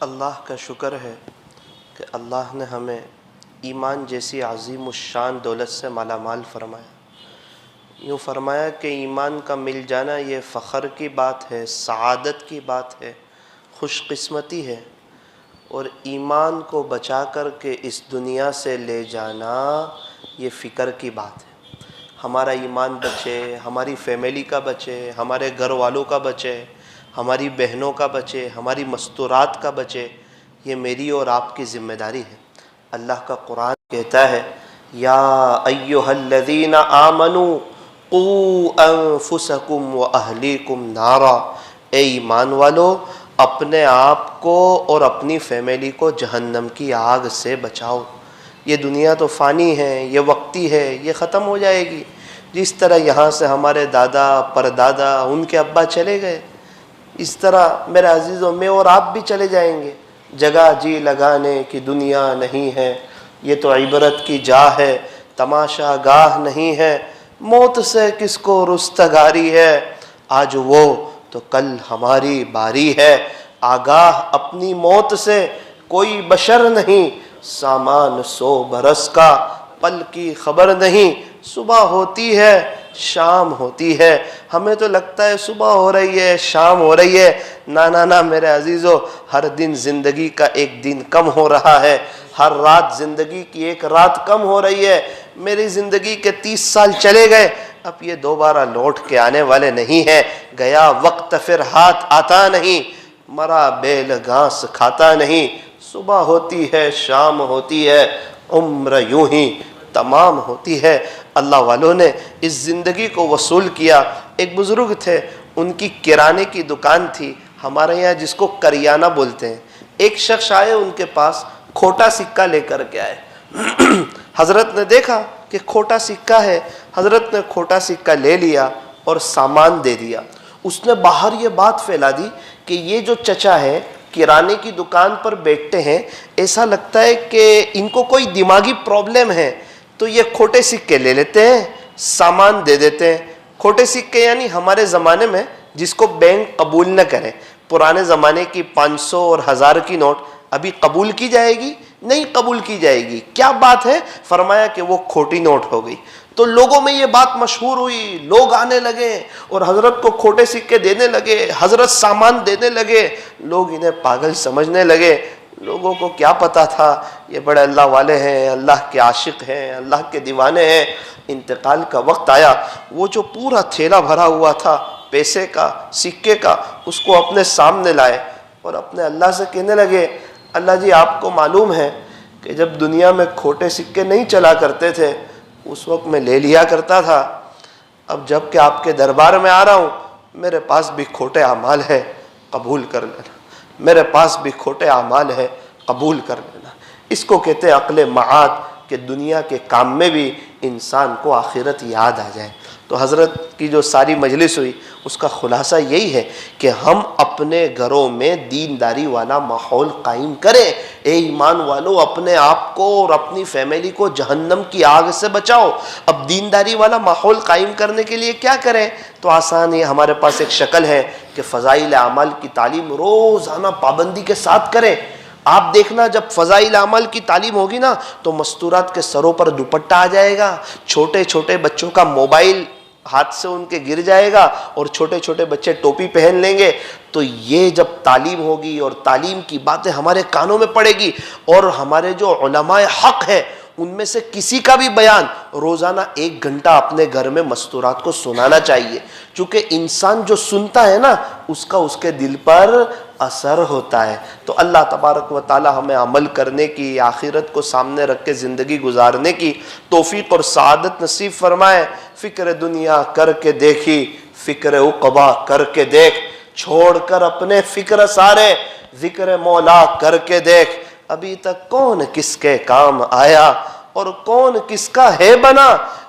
اللہ کا شکر ہے کہ اللہ نے ہمیں ایمان جیسی عظیم الشان دولت سے مالا مال فرمایا۔ یوں فرمایا کہ ایمان کا مل جانا یہ فخر کی بات ہے، سعادت کی بات ہے، خوش قسمتی ہے، اور ایمان کو بچا کر کے اس دنیا سے لے جانا یہ فکر کی بات ہے۔ ہمارا ایمان بچے، ہماری فیملی کا بچے، ہمارے گھر والوں کا بچے، ہماری بہنوں کا بچے، ہماری مستورات کا بچے، یہ میری اور آپ کی ذمہ داری ہے۔ اللہ کا قرآن کہتا ہے یا ایھا الذین آمنوا قوا انفسکم واہلیکم نارا، اے ایمان والو اپنے آپ کو اور اپنی فیملی کو جہنم کی آگ سے بچاؤ۔ یہ دنیا تو فانی ہے، یہ وقتی ہے، یہ ختم ہو جائے گی۔ جس طرح یہاں سے ہمارے دادا پردادا ان کے ابا چلے گئے، اس طرح میرے عزیزوں میں اور آپ بھی چلے جائیں گے۔ جگہ جی لگانے کی دنیا نہیں ہے، یہ تو عبرت کی جا ہے، تماشا گاہ نہیں ہے۔ موت سے کس کو رستگاری ہے، آج وہ تو کل ہماری باری ہے۔ آگاہ اپنی موت سے کوئی بشر نہیں، سامان 100 برس کا پل کی خبر نہیں۔ صبح ہوتی ہے شام ہوتی ہے، ہمیں تو لگتا ہے صبح ہو رہی ہے شام ہو رہی ہے۔ نہ میرے عزیزو، ہر دن زندگی کا ایک دن کم ہو رہا ہے، ہر رات زندگی کی ایک رات کم ہو رہی ہے۔ میری زندگی کے 30 سال چلے گئے، اب یہ دوبارہ لوٹ کے آنے والے نہیں ہیں۔ گیا وقت پھر ہاتھ آتا نہیں، مرا بیل گھاس کھاتا نہیں۔ صبح ہوتی ہے شام ہوتی ہے، عمر یوں ہی تمام ہوتی ہے۔ اللہ والوں نے اس زندگی کو وصول کیا۔ ایک بزرگ تھے، ان کی کرانے کی دکان تھی، ہمارے یہاں جس کو کریانہ بولتے ہیں۔ ایک شخص آئے ان کے پاس، کھوٹا سکہ لے کر کے آئے۔ حضرت نے دیکھا کہ کھوٹا سکہ ہے، حضرت نے کھوٹا سکہ لے لیا اور سامان دے دیا۔ اس نے باہر یہ بات پھیلا دی کہ یہ جو چچا ہے کرانے کی دکان پر بیٹھتے ہیں، ایسا لگتا ہے کہ ان کو کوئی دماغی پرابلم ہے، تو یہ کھوٹے سکے لے لیتے ہیں، سامان دے دیتے ہیں۔ کھوٹے سکے یعنی ہمارے زمانے میں جس کو بینک قبول نہ کرے، پرانے زمانے کی 500 اور 1000 کی نوٹ ابھی قبول کی جائے گی؟ نہیں قبول کی جائے گی۔ کیا بات ہے؟ فرمایا کہ وہ کھوٹی نوٹ ہو گئی۔ تو لوگوں میں یہ بات مشہور ہوئی، لوگ آنے لگے اور حضرت کو کھوٹے سکے دینے لگے، حضرت سامان دینے لگے، لوگ انہیں پاگل سمجھنے لگے۔ لوگوں کو کیا پتا تھا یہ بڑے اللہ والے ہیں، اللہ کے عاشق ہیں، اللہ کے دیوانے ہیں۔ انتقال کا وقت آیا، وہ جو پورا تھیلا بھرا ہوا تھا پیسے کا سکے کا، اس کو اپنے سامنے لائے اور اپنے اللہ سے کہنے لگے اللہ جی آپ کو معلوم ہے کہ جب دنیا میں کھوٹے سکے نہیں چلا کرتے تھے اس وقت میں لے لیا کرتا تھا، اب جب کہ آپ کے دربار میں آ رہا ہوں میرے پاس بھی کھوٹے اعمال ہے، قبول کر لینا۔ میرے پاس بھی کھوٹے اعمال ہے، قبول کر لینا۔ اس کو کہتے ہیں عقل معاد، کہ دنیا کے کام میں بھی انسان کو آخرت یاد آ جائے۔ تو حضرت کی جو ساری مجلس ہوئی اس کا خلاصہ یہی ہے کہ ہم اپنے گھروں میں دینداری والا ماحول قائم کریں۔ اے ایمان والو اپنے آپ کو اور اپنی فیملی کو جہنم کی آگ سے بچاؤ۔ اب دینداری والا ماحول قائم کرنے کے لیے کیا کریں؟ تو آسان ہے، ہمارے پاس ایک شکل ہے کہ فضائل اعمال کی تعلیم روزانہ پابندی کے ساتھ کریں۔ آپ دیکھنا جب فضائل اعمال کی تعلیم ہوگی نا تو مستورات کے سروں پر دوپٹہ آ جائے گا، چھوٹے چھوٹے بچوں کا موبائل ہاتھ سے ان کے گر جائے گا اور چھوٹے چھوٹے بچے ٹوپی پہن لیں گے۔ تو یہ جب تعلیم ہوگی اور تعلیم کی باتیں ہمارے کانوں میں پڑے گی، اور ہمارے جو علماء حق ہیں ان میں سے کسی کا بھی بیان روزانہ 1 گھنٹہ اپنے گھر میں مستورات کو سنانا چاہیے، چونکہ انسان جو سنتا ہے نا اس کا اس کے دل پر اثر ہوتا ہے۔ تو اللہ تبارک و تعالی ہمیں عمل کرنے کی، آخرت کو سامنے رکھ کے زندگی گزارنے کی توفیق اور سعادت نصیب فرمائے۔ فکر دنیا کر کے دیکھی، فکر عقبا کر کے دیکھ، چھوڑ کر اپنے فکر سارے، ذکر مولا کر کے دیکھ۔ ابھی تک کون کس کے کام آیا اور کون کس کا ہے بنا؟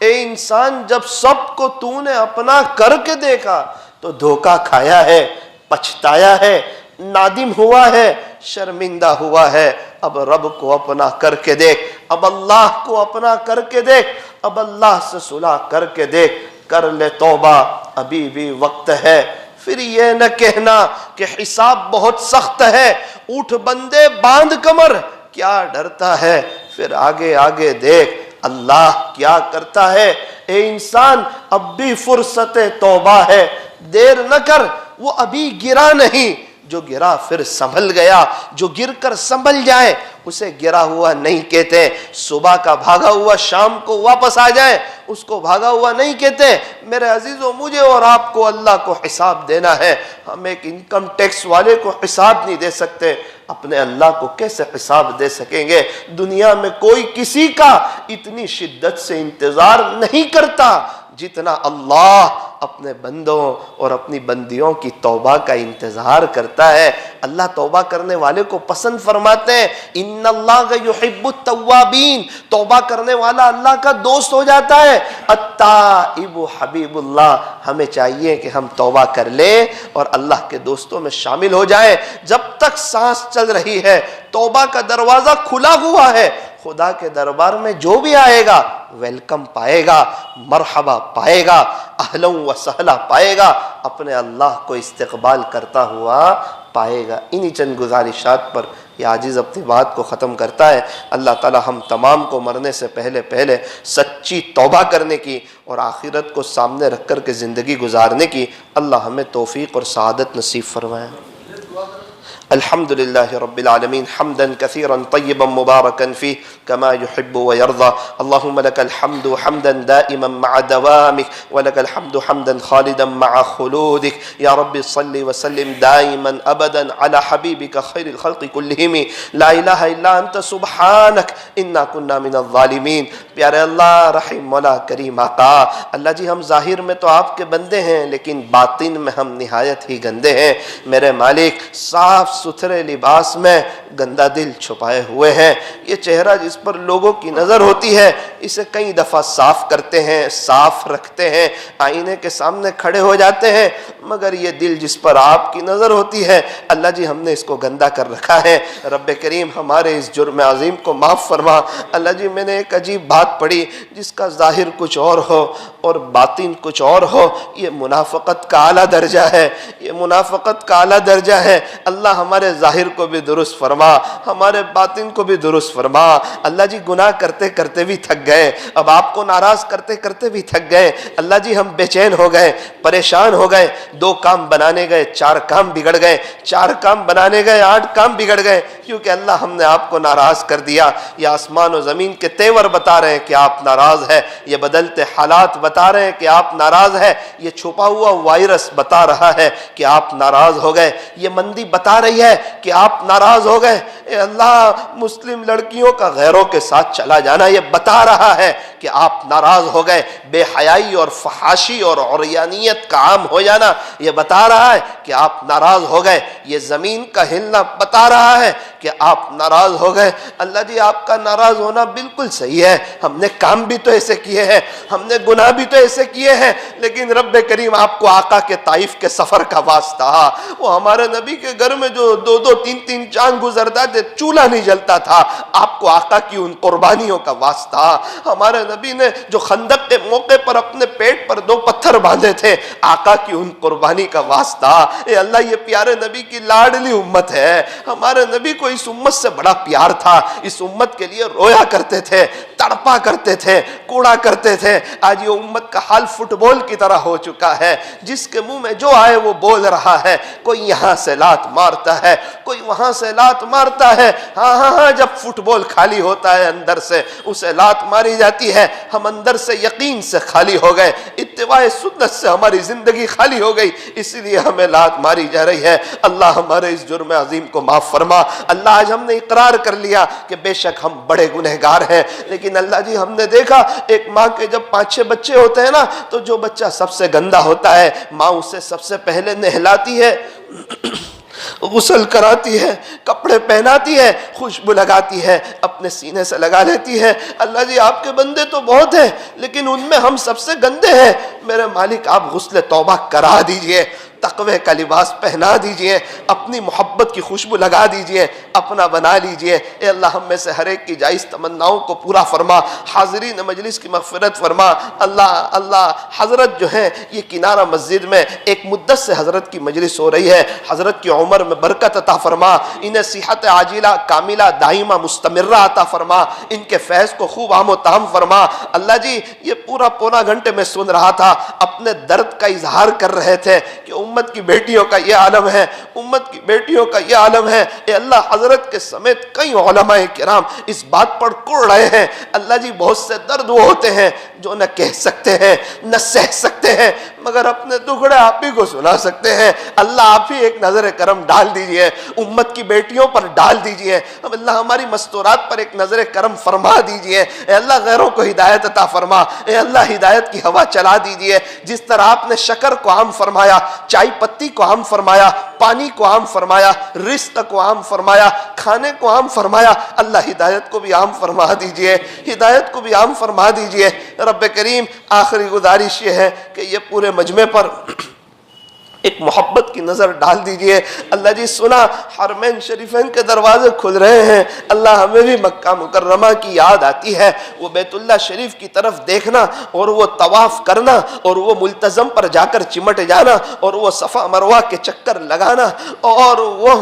اے انسان جب سب کو تو نے اپنا کر کے دیکھا تو دھوکہ کھایا ہے، پچھتایا ہے، نادم ہوا ہے، شرمندہ ہوا ہے۔ اب رب کو اپنا کر کے دیکھ، اب اللہ کو اپنا کر کے دیکھ، اب اللہ سے صلح کر کے دیکھ، کر لے توبہ ابھی بھی وقت ہے۔ پھر یہ نہ کہنا کہ حساب بہت سخت ہے اٹھ بندے باندھ کمر، کیا ڈرتا ہے، پھر آگے آگے دیکھ اللہ کیا کرتا ہے۔ اے انسان اب بھی فرصت توبہ ہے، دیر نہ کر، وہ ابھی گرا نہیں، جو گرا پھر سنبھل گیا، جو گر کر سنبھل جائے اسے گرا ہوا نہیں کہتے۔ صبح کا بھاگا ہوا شام کو واپس آ جائے اس کو بھاگا ہوا نہیں کہتے۔ میرے عزیزوں، مجھے اور آپ کو اللہ کو حساب دینا ہے۔ ہم ایک انکم ٹیکس والے کو حساب نہیں دے سکتے، اپنے اللہ کو کیسے حساب دے سکیں گے؟ دنیا میں کوئی کسی کا اتنی شدت سے انتظار نہیں کرتا جتنا اللہ اپنے بندوں اور اپنی بندیوں کی توبہ کا انتظار کرتا ہے۔ اللہ توبہ کرنے والے کو پسند فرماتے ہیں، ان اللہ یحب التوابین، توبہ کرنے والا اللہ کا دوست ہو جاتا ہے۔ التائب حبیب اللہ، ہمیں چاہیے کہ ہم توبہ کر لیں اور اللہ کے دوستوں میں شامل ہو جائیں۔ جب تک سانس چل رہی ہے توبہ کا دروازہ کھلا ہوا ہے، خدا کے دربار میں جو بھی آئے گا ویلکم پائے گا، مرحبا پائے گا، اہلا و سہلا پائے گا، اپنے اللہ کو استقبال کرتا ہوا پائے گا۔ انہی چند گزارشات پر یہ عاجز اپنی بات کو ختم کرتا ہے۔ اللہ تعالی ہم تمام کو مرنے سے پہلے سچی توبہ کرنے کی اور آخرت کو سامنے رکھ کر کے زندگی گزارنے کی اللہ ہمیں توفیق اور سعادت نصیب فرمائے۔ الحمد لله رب العالمين حمدا كثيرا طيبا مباركا فيه كما يحب ويرضى اللهم لك الحمد حمدا دائما مع دوامك ولك الحمد حمدا خالدا مع خلودك يا رب صل وسلم دائما أبدا على حبيبك خير الخلق كلهم لا إله إلا أنت سبحانك إنا كنا من الظالمين۔ پیارے اللہ، رحیم مولا کریم آقا، اللہ جی ہم ظاہر میں تو آپ کے بندے ہیں لیکن باطن میں ہم نہایت ہی گندے ہیں۔ میرے مالک، صاف ستھرے لباس میں گندا دل چھپائے ہوئے ہیں۔ یہ چہرہ جس پر لوگوں کی نظر ہوتی ہے اسے کئی دفعہ صاف کرتے ہیں، صاف رکھتے ہیں، آئینے کے سامنے کھڑے ہو جاتے ہیں، مگر یہ دل جس پر آپ کی نظر ہوتی ہے اللہ جی ہم نے اس کو گندا کر رکھا ہے۔ رب کریم ہمارے اس جرم عظیم کو معاف فرما۔ اللہ جی میں نے ایک عجیب بات پڑھی جس کا ظاہر کچھ اور ہو اور باطن کچھ اور ہو، یہ منافقت کا اعلیٰ درجہ ہے، یہ منافقت کا اعلیٰ درجہ ہے۔ اللہ ہمارے ظاہر کو بھی درست فرما، ہمارے باطن کو بھی درست فرما۔ اللہ جی گناہ کرتے کرتے بھی تھک گئے، اب آپ کو ناراض کرتے کرتے بھی تھک گئے۔ اللہ جی ہم بے چین ہو گئے، پریشان ہو گئے، 2 کام بنانے گئے 4 کام بگڑ گئے، 4 کام بنانے گئے 8 کام بگڑ گئے، کیونکہ اللہ ہم نے آپ کو ناراض کر دیا۔ یہ آسمان و زمین کے تیور بتا رہے ہیں کہ آپ ناراض ہیں، یہ بدلتے حالات بتا رہے ہیں کہ آپ ناراض ہیں، یہ چھپا ہوا وائرس بتا رہا ہے کہ آپ ناراض ہو گئے، یہ مندی بتا رہی ہے کہ آپ ناراض ہو گئے۔ اے اللہ، مسلم لڑکیوں کا غیروں کے ساتھ چلا جانا یہ بتا رہا ہے کہ آپ ناراض ہو گئے، بے حیائی اور فحاشی اور عریانیت کا عام ہو جانا یہ بتا رہا ہے کہ آپ ناراض ہو گئے، یہ زمین کا ہلنا بتا رہا ہے کہ آپ ناراض ہو گئے۔ اللہ جی آپ کا ناراض ہونا بالکل صحیح ہے، ہم نے کام بھی تو ایسے کیے ہیں، ہم نے گناہ بھی تو ایسے کیے ہیں، لیکن رب کریم آپ کو آقا کے طائف کے سفر کا واسطہ، وہ ہمارے نبی کے گھر میں جو 2 3 چاند گزرتا تھے چولہا نہیں جلتا تھا، آپ کو آقا کی ان قربانیوں کا واسطہ، ہمارے نبی نے جو خندق کے موقع پر اپنے پیٹ پر 2 پتھر باندھے تھے، آقا کی ان قربانی کا واسطہ۔ اے اللہ یہ پیارے نبی کی لاڈلی امت ہے، ہمارے نبی کو اس امت سے بڑا پیار تھا، اس امت کے لیے رویا کرتے تھے، تڑپا کرتے تھے، کوڑا کرتے تھے۔ آج یہ امت کا حال فٹ بال کی طرح ہو چکا ہے، جس کے منہ میں جو آئے وہ بول رہا ہے، کوئی یہاں سے لات مارتا ہے، کوئی وہاں سے لات مارتا ہے۔ ہاں جب فٹ بال خالی ہوتا ہے اندر سے اسے لات ماری جاتی ہے، ہم اندر سے یقین سے خالی ہو گئے، اتباع سنت سے ہماری زندگی خالی ہو گئی، اس لیے ہمیں لات ماری جا رہی ہے۔ اللہ ہمارے اس جرم عظیم کو معاف فرما۔ اللہ آج ہم نے اقرار کر لیا کہ بے شک ہم بڑے گنہگار ہیں، لیکن اللہ جی ہم نے دیکھا ایک ماں کے جب 5-6 بچے ہوتے ہیں نا تو جو بچہ سب سے گندا ہوتا ہے ماں اسے سب سے پہلے نہلاتی ہے، غسل کراتی ہے، کپڑے پہناتی ہے، خوشبو لگاتی ہے، اپنے سینے سے لگا لیتی ہے۔ اللہ جی آپ کے بندے تو بہت ہیں لیکن ان میں ہم سب سے گندے ہیں، میرے مالک آپ غسل توبہ کرا دیجئے، تقوی کا لباس پہنا دیجئے، اپنی محبت کی خوشبو لگا دیجئے، اپنا بنا لیجئے۔ اے اللہ ہم میں سے ہر ایک کی جائز تمناؤں کو پورا فرما، حاضرین مجلس کی مغفرت فرما۔ اللہ حضرت جو ہیں یہ کنارہ مسجد میں ایک مدت سے حضرت کی مجلس ہو رہی ہے، حضرت کی عمر میں برکت عطا فرما، انہیں صحت عاجلہ کاملہ دائمہ مستمرہ عطا فرما، ان کے فیض کو خوب عام و تام فرما۔ اللہ جی یہ پورا گھنٹے میں سن رہا تھا، اپنے درد کا اظہار کر رہے تھے کہ امت کی بیٹیوں کا یہ عالم ہے، امت کی بیٹیوں کا یہ عالم ہے۔ اے اللہ حضرت کے سمیت کئی علماء کرام اس بات پر کڑ رہے ہیں۔ اللہ جی بہت سے درد وہ ہوتے ہیں جو نہ کہہ سکتے ہیں نہ سہ سکتے ہیں، مگر اپنے دکھڑے آپ ہی کو سنا سکتے ہیں۔ اللہ آپ ہی ایک نظر کرم ڈال دیجئے، امت کی بیٹیوں پر ڈال دیجئے، اللہ ہماری مستورات پر ایک نظر کرم فرما دیجئے۔ اے اللہ غیروں کو ہدایت عطا فرما، اے اللہ ہدایت کی ہوا چلا دیجئے۔ جس طرح آپ نے شکر کو عام فرمایا، چائے پتی کو عام فرمایا، پانی کو عام فرمایا، رزق کو عام فرمایا، کھانے کو عام فرمایا، اللہ ہدایت کو بھی عام فرما دیجئے، ہدایت کو بھی عام فرما دیجئے۔ رب کریم آخری گزارش یہ ہے کہ یہ پورے مجمع پر ایک محبت کی نظر ڈال دیجئے۔ اللہ جی سنا حرمین شریفین کے دروازے کھل رہے ہیں، اللہ ہمیں بھی مکہ مکرمہ کی یاد آتی ہے، وہ بیت اللہ شریف کی طرف دیکھنا اور وہ طواف کرنا اور وہ ملتزم پر جا کر چمٹ جانا اور وہ صفا مروہ کے چکر لگانا اور وہ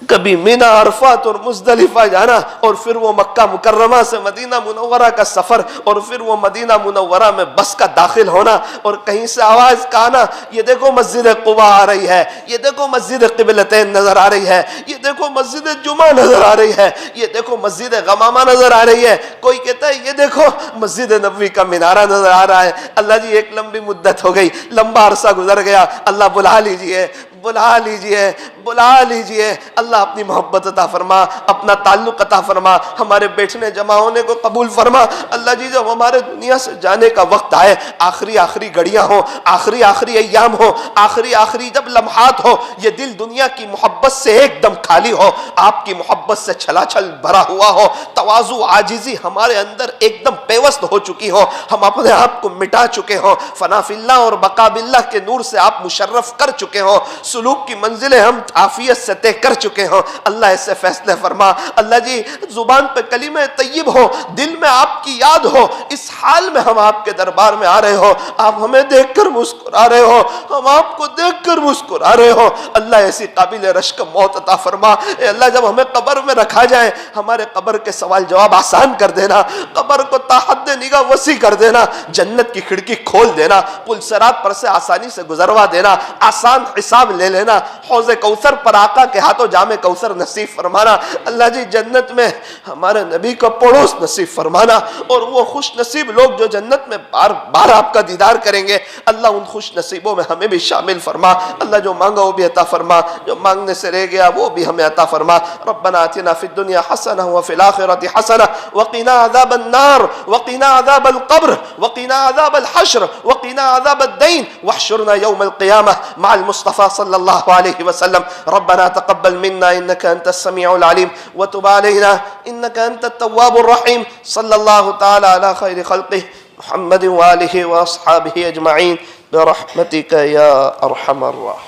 کبھی مینا عرفات اور مزدلفہ جانا اور پھر وہ مکہ مکرمہ سے مدینہ منورہ کا سفر اور پھر وہ مدینہ منورہ میں بس کا داخل ہونا اور کہیں سے آواز کا آنا، یہ دیکھو مسجد قباء آ رہی ہے، یہ دیکھو مسجد قبلتین نظر آ رہی ہے، یہ دیکھو مسجد جمعہ نظر آ رہی ہے، یہ دیکھو مسجد غمامہ نظر آ رہی ہے، کوئی کہتا ہے یہ دیکھو مسجد نبوی کا مینارہ نظر آ رہا ہے۔ اللہ جی ایک لمبی مدت ہو گئی، لمبا عرصہ گزر گیا، اللہ بلا لیجئے، بلا لیجئے، بلا لیجئے۔ اللہ اپنی محبت عطا فرما، اپنا تعلق عطا فرما، ہمارے بیٹھنے جمع ہونے کو قبول فرما۔ اللہ جی جب ہمارے دنیا سے جانے کا وقت آئے، آخری گھڑیاں ہوں، آخری ایام ہوں، آخری جب لمحات ہو، یہ دل دنیا کی محبت سے ایک دم خالی ہو، آپ کی محبت سے چھلا چھل بھرا ہوا ہو، تواضع عاجزی ہمارے اندر ایک دم پیوست ہو چکی ہو، ہم اپنے آپ کو مٹا چکے ہوں، فنا فی اللہ اور بقا باللہ کے نور سے آپ مشرف کر چکے ہوں، سلوک کی منزلیں ہم عافیت سے طے کر چکے ہوں۔ اللہ ایسے فیصلے فرما۔ اللہ جی زبان پہ کلمہ طیب ہو، دل میں آپ کی یاد ہو، اس حال میں ہم آپ کے دربار میں آ رہے ہو، آپ ہمیں دیکھ کر مسکرا رہے ہو، ہم آپ کو دیکھ کر مسکرا رہے ہو۔ اللہ ایسی قابل رشک موت عطا فرما۔ اے اللہ جب ہمیں قبر میں رکھا جائے، ہمارے قبر کے سوال جواب آسان کر دینا، قبر کو تا حد نگاہ وسیع کر دینا، جنت کی کھڑکی کھول دینا، پل صراط پر سے آسانی سے گزروا دینا، آسان حساب لے لینا، حوض کوثر پر آقا کے ہاتھوں جام کوثر نصیب فرمانا۔ اللہ جی جنت میں ہمارے نبی کا پڑوس نصیب فرمانا، اور وہ خوش نصیب لوگ جو جنت میں بار بار آپ کا دیدار کریں گے، اللہ ان خوش نصیبوں میں ہمیں بھی شامل فرما۔ اللہ جو مانگا وہ بھی عطا فرما، جو مانگنے سے رہ گیا وہ بھی ہمیں عطا فرما۔ ربنا آتنا فی الدنیا حسنہ وفی الآخرۃ حسنہ وقنا عذاب النار وقنا عذاب القبر وقنا عذاب الحشر وقنا عذاب الدین واحشرنا یوم القیامہ مع المصطفى صلی اللہ علیہ وسلم۔ ربنا تقبل منا انك انت السميع العليم وتب علينا انك انت التواب الرحيم صلى الله تعالى على خير خلقه محمد وآله واصحابه اجمعين برحمتك يا ارحم الراحمين۔